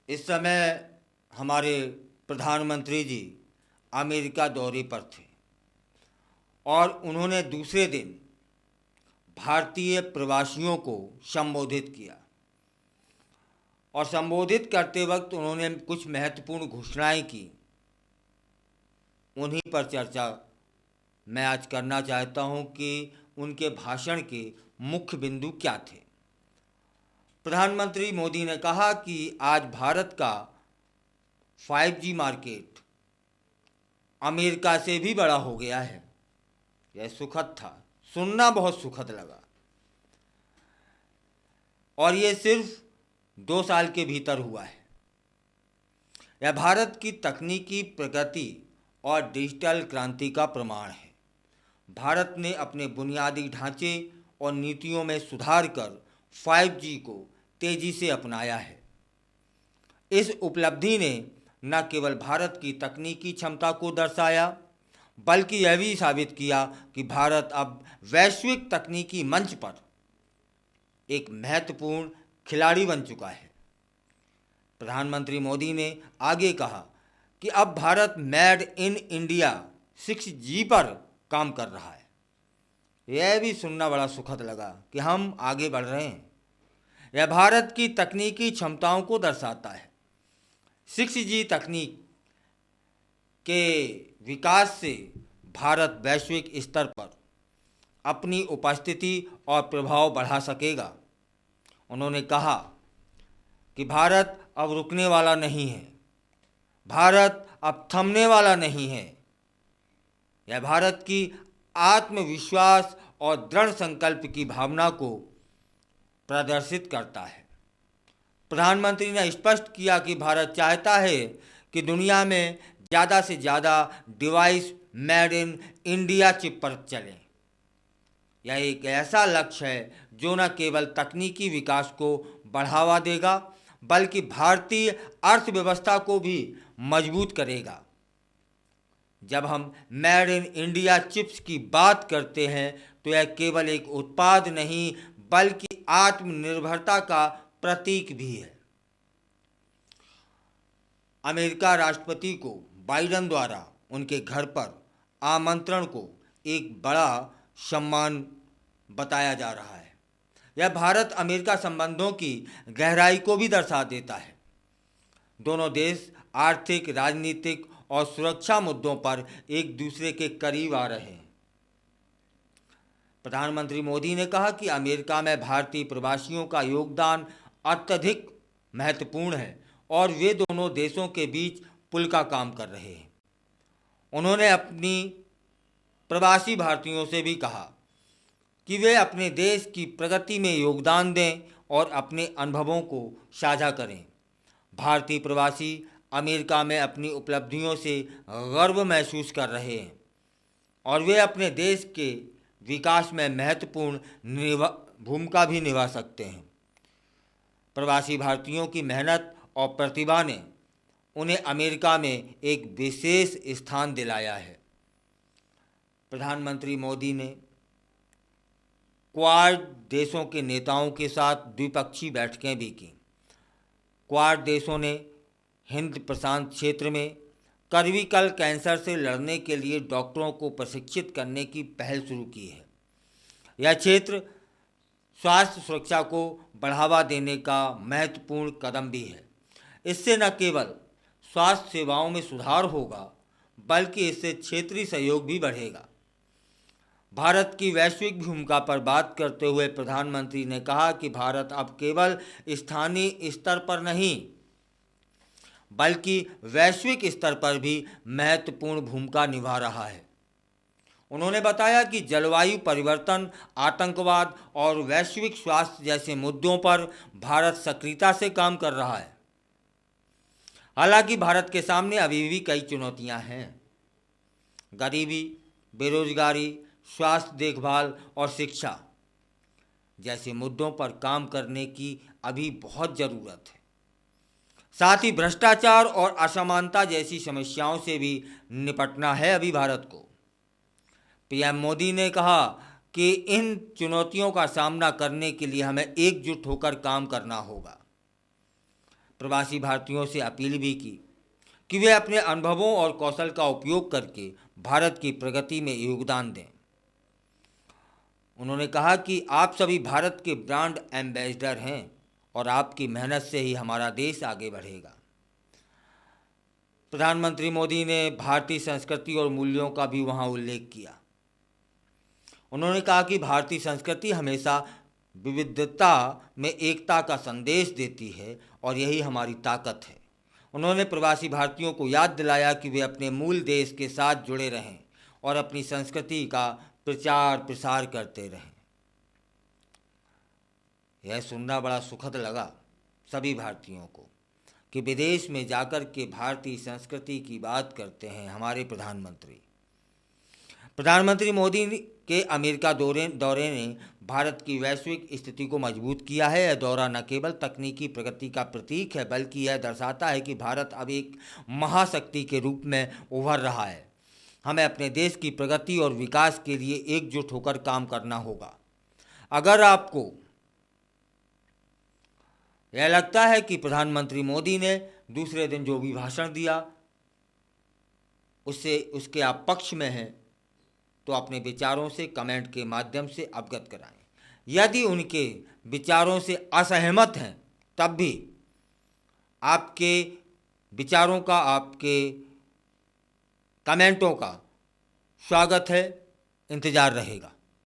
इस समय हमारे प्रधानमंत्री जी अमेरिका दौरे पर थे और उन्होंने दूसरे दिन भारतीय प्रवासियों को संबोधित किया और संबोधित करते वक्त उन्होंने कुछ महत्वपूर्ण घोषणाएं की। उन्हीं पर चर्चा मैं आज करना चाहता हूं कि उनके भाषण के मुख्य बिंदु क्या थे। प्रधानमंत्री मोदी ने कहा कि आज भारत का 5G मार्केट अमेरिका से भी बड़ा हो गया है। यह सुखद था, सुनना बहुत सुखद लगा। और ये सिर्फ 2 साल के भीतर हुआ है। यह भारत की तकनीकी प्रगति और डिजिटल क्रांति का प्रमाण है। भारत ने अपने बुनियादी ढांचे और नीतियों में सुधार कर 5G को तेजी से अपनाया है। इस उपलब्धि ने न केवल भारत की तकनीकी क्षमता को दर्शाया, बल्कि यह भी साबित किया कि भारत अब वैश्विक तकनीकी मंच पर एक महत्वपूर्ण खिलाड़ी बन चुका है। प्रधानमंत्री मोदी ने आगे कहा कि अब Bharat made in India 6G पर काम कर रहा है। यह भी सुनना बड़ा सुखद लगा कि हम आगे बढ़ रहे हैं। यह भारत की तकनीकी क्षमताओं को दर्शाता है। 6G तकनीक के विकास से भारत वैश्विक स्तर पर अपनी उपस्थिति और प्रभाव बढ़ा सकेगा। उन्होंने कहा कि भारत अब रुकने वाला नहीं है, भारत अब थमने वाला नहीं है। यह भारत की आत्मविश्वास और दृढ़ संकल्प की भावना को प्रदर्शित करता है। प्रधानमंत्री ने स्पष्ट किया कि भारत चाहता है कि दुनिया में ज़्यादा से ज़्यादा device made in India chip पर चलें। यह एक ऐसा लक्ष्य है जो न केवल तकनीकी विकास को बढ़ावा देगा, बल्कि भारतीय अर्थव्यवस्था को भी मजबूत करेगा। जब हम मेड इन इंडिया चिप्स की बात करते हैं तो यह केवल एक उत्पाद नहीं, बल्कि आत्मनिर्भरता का प्रतीक भी है। अमेरिका राष्ट्रपति को बाइडेन द्वारा उनके घर पर आमंत्रण को एक बड़ा सम्मान बताया जा रहा है। यह भारत अमेरिका संबंधों की गहराई को भी दर्शा देता है। दोनों देश आर्थिक, राजनीतिक और सुरक्षा मुद्दों पर एक दूसरे के करीब आ रहे हैं। प्रधानमंत्री मोदी ने कहा कि अमेरिका में भारतीय प्रवासियों का योगदान अत्यधिक महत्वपूर्ण है और वे दोनों देशों के बीच पुल का काम कर रहे हैं। उन्होंने अपनी प्रवासी भारतीयों से भी कहा कि वे अपने देश की प्रगति में योगदान दें और अपने अनुभवों को साझा करें। भारतीय प्रवासी अमेरिका में अपनी उपलब्धियों से गर्व महसूस कर रहे हैं और वे अपने देश के विकास में महत्वपूर्ण भूमिका भी निभा सकते हैं। प्रवासी भारतीयों की मेहनत और प्रतिभा ने उन्हें अमेरिका में एक विशेष स्थान दिलाया है। प्रधानमंत्री मोदी ने क्वाड देशों के नेताओं के साथ द्विपक्षीय बैठकें भी की। क्वाड देशों ने हिंद प्रशांत क्षेत्र में सर्विकल कैंसर से लड़ने के लिए डॉक्टरों को प्रशिक्षित करने की पहल शुरू की है। यह क्षेत्र स्वास्थ्य सुरक्षा को बढ़ावा देने का महत्वपूर्ण कदम भी है। इससे न केवल स्वास्थ्य सेवाओं में सुधार होगा, बल्कि इससे क्षेत्रीय सहयोग भी बढ़ेगा। भारत की वैश्विक भूमिका पर बात करते हुए प्रधानमंत्री ने कहा कि भारत अब केवल स्थानीय स्तर पर नहीं, बल्कि वैश्विक स्तर पर भी महत्वपूर्ण भूमिका निभा रहा है। उन्होंने बताया कि जलवायु परिवर्तन, आतंकवाद और वैश्विक स्वास्थ्य जैसे मुद्दों पर भारत सक्रियता से काम कर रहा है। हालांकि भारत के सामने अभी भी कई चुनौतियां हैं। गरीबी, बेरोजगारी, स्वास्थ्य देखभाल और शिक्षा जैसे मुद्दों पर काम करने की अभी बहुत ज़रूरत है। साथ ही भ्रष्टाचार और असमानता जैसी समस्याओं से भी निपटना है अभी भारत को। पीएम मोदी ने कहा कि इन चुनौतियों का सामना करने के लिए हमें एकजुट होकर काम करना होगा। प्रवासी भारतीयों से अपील भी की कि वे अपने अनुभवों और कौशल का उपयोग करके भारत की प्रगति में योगदान दें। उन्होंने कहा कि आप सभी भारत के ब्रांड एम्बेसडर हैं और आपकी मेहनत से ही हमारा देश आगे बढ़ेगा। प्रधानमंत्री मोदी ने भारतीय संस्कृति और मूल्यों का भी वहां उल्लेख किया। उन्होंने कहा कि भारतीय संस्कृति हमेशा विविधता में एकता का संदेश देती है और यही हमारी ताकत है। उन्होंने प्रवासी भारतीयों को याद दिलाया कि वे अपने मूल देश के साथ जुड़े रहें और अपनी संस्कृति का प्रचार प्रसार करते रहें। यह सुनना बड़ा सुखद लगा सभी भारतीयों को कि विदेश में जाकर के भारतीय संस्कृति की बात करते हैं हमारे प्रधानमंत्री। प्रधानमंत्री मोदी के अमेरिका दौरे ने भारत की वैश्विक स्थिति को मजबूत किया है। यह दौरा न केवल तकनीकी प्रगति का प्रतीक है बल्कि यह दर्शाता है कि भारत अब एक महाशक्ति के रूप में उभर रहा है। हमें अपने देश की प्रगति और विकास के लिए एकजुट होकर काम करना होगा। अगर आपको यह लगता है कि प्रधानमंत्री मोदी ने दूसरे दिन जो भी भाषण दिया उसके आप पक्ष में हैं तो अपने विचारों से कमेंट के माध्यम से अवगत कराएं। यदि उनके विचारों से असहमत हैं तब भी आपके विचारों का, आपके कमेंटों का स्वागत है, इंतज़ार रहेगा।